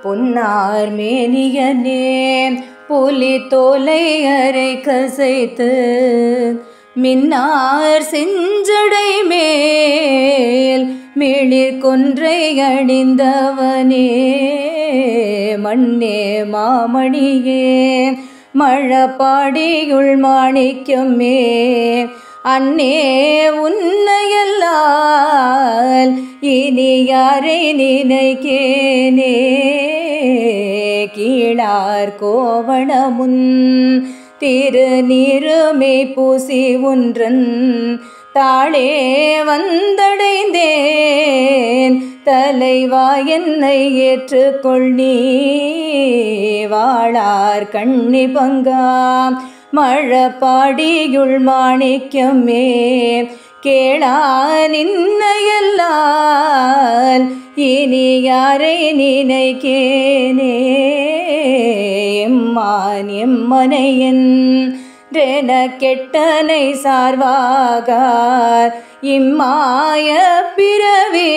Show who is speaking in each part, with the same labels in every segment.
Speaker 1: பொன்னார் மேனியனே புலி தோலை அரை கசைத்து மின்னார் செஞ்சடை மேல் மிளிர் கொன்றை அணிந்தவனே மண்ணே மாமணியே மழப்பாடியுள் மாணிக்கமே அன்னே உன்னையல்லால் இனி யாரை நினைக்கேனே கீழார் கோவணமுன் திருநீருமை பூசி ஒன்றன் தாளே வந்தடைந்தேன் தலைவா என்னை ஏற்றுக்கொள் நீ வாழார் கண்ணி பங்காம் மழப்பாடியுள் மாணிக்கமே கேளா நின்னையல்லால் இனி யாரை நினைக்கேனே எம்மான் எம்மனையன் ரென கெட்டனை சார்வாகார் இம்மாய பிறவி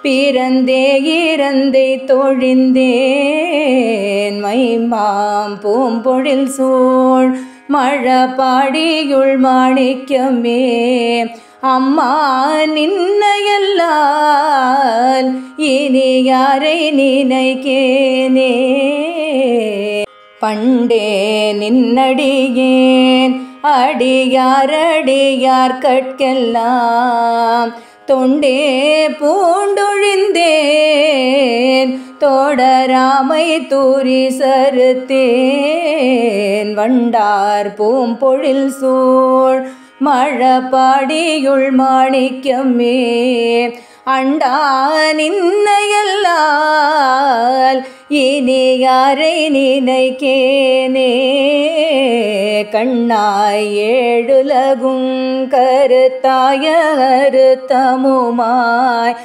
Speaker 1: பிறந்தே இறந்தை தொழிந்தேன் மைமாம் பூம்பொழில் சூழ் மழப்பாடியுள் மாணிக்கமே அம்மா நின்னையல்லால் இனி யாரை நினைக்கேனே பண்டே நின்னடியேன் அடியார் கட்கெல்லாம் தொண்டே பூண்டொழிந்தேன் தோடராமை தூரி சருத்தேன் வண்டார் பூம்பொழில் சூழ் மழப்பாடியுள் மாணிக்கமே அண்டா நின்னையல்லால் இனி யாரை நினைக்கேனே கண்ணாய் ஏழுலகும் கருத்தாய அறுத்தமுமாய்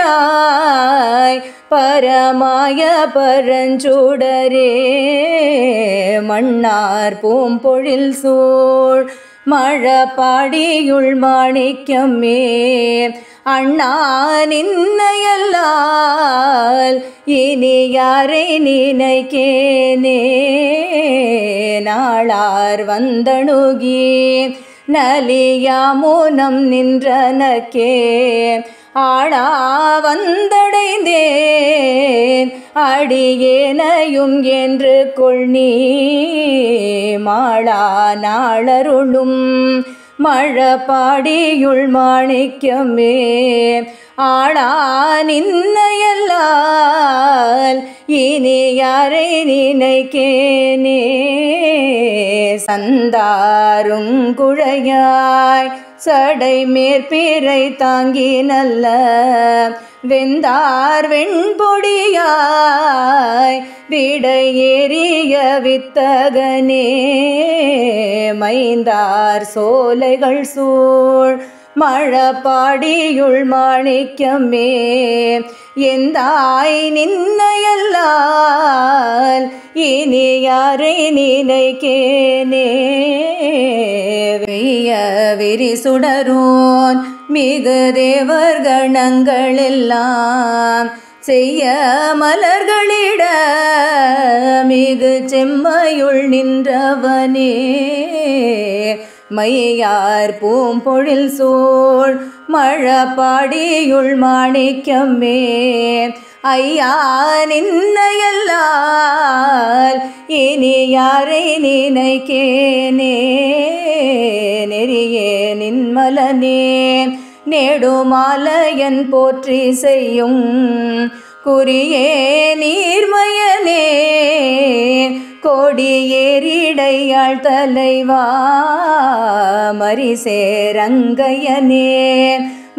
Speaker 1: பண்ணாரின்றமிழாய் பரமாய பரஞ்சுடரே மன்னார் பூம்பொழில் சூழ் மழப்பாடியுள் மாணிக்கமே அண்ணா நின்னையல்லால் இனி யாரை நினைக்கேனே நாளார் வந்தணுகி நலியாமுனம் நின்றனக்கே ஆளா வந்தடைந்தேன் அடியேனையும் என்று கொள் நீ மாளா நாளருளும் மழப்பாடியுள் மாணிக்கமே ஆளா நின்னையல்லால் இனி யாரை நினைக்கேனே சந்தாரும் குழையாய் சடை மேற்பிறை தாங்கி நல்ல வெந்தார் வெண்பொடியாய் விடை ஏறிய வித்தகனே மைந்தார் சோலைகள் சூழ் மழப்பாடியுள் மாணிக்கமே எந்தாய் நின்னையல்லால் இனி யாரை நினைக்கேனே வெய்ய விரி சுடரோன் மிகு தேவர் கணங்களெல்லாம் செய்ய மலர்களிட மிகு செம்மையுள் நின்றவனே மையார் பூம்பொழில் சூழ் மழப்பாடியுள் மாணிக்கமே ஐயா நின்னையல்லால் இனி யாரை நினைக்கேனே நெறியே நின்மலனே நெடுமாலையன் போற்றி செய்யும் குறியே நீர்மயனே கோடியேரிடையாள் தலைவா மரிசேரங்கையனே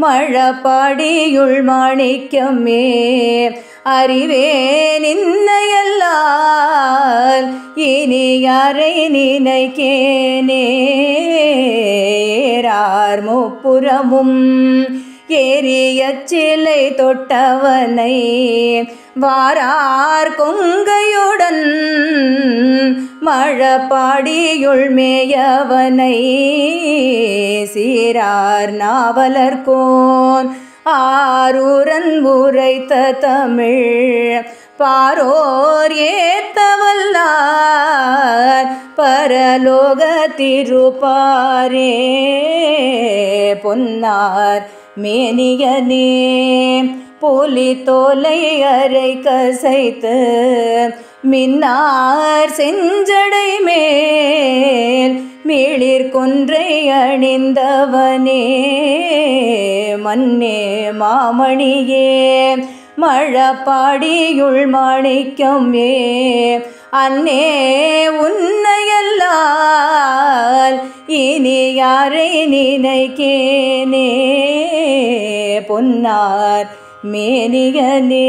Speaker 1: மழப்பாடியுள் மாணிக்கமே அறிவே நின்னையல்லால் இனி யாரை நினைக்கேனே ஏறார் முப்புறமும் ஏறிய சிலை தொட்டவனை வாரார் கொங்கையுடன் மழப்பாடியுள் மேயவனை சீரார் நாவலர்கோன் ஆரூரன் உரைத்த தமிழ் பாரோர் ஏத்தவல்லார் பரலோக திருப்பாரே பொன்னார் மேனியனே புலி தோலை அரை கசைத்து மின்னார் செஞ்சடை மேல் மீளிர் கொன்றை அணிந்தவனே மன்னே மாமணியே மழப்பாடியுள் மாணிக்கம் அன்னே உன்னையல்லால் இனி யாரை நினைக்கேனே பொன்னார் மேனியனே.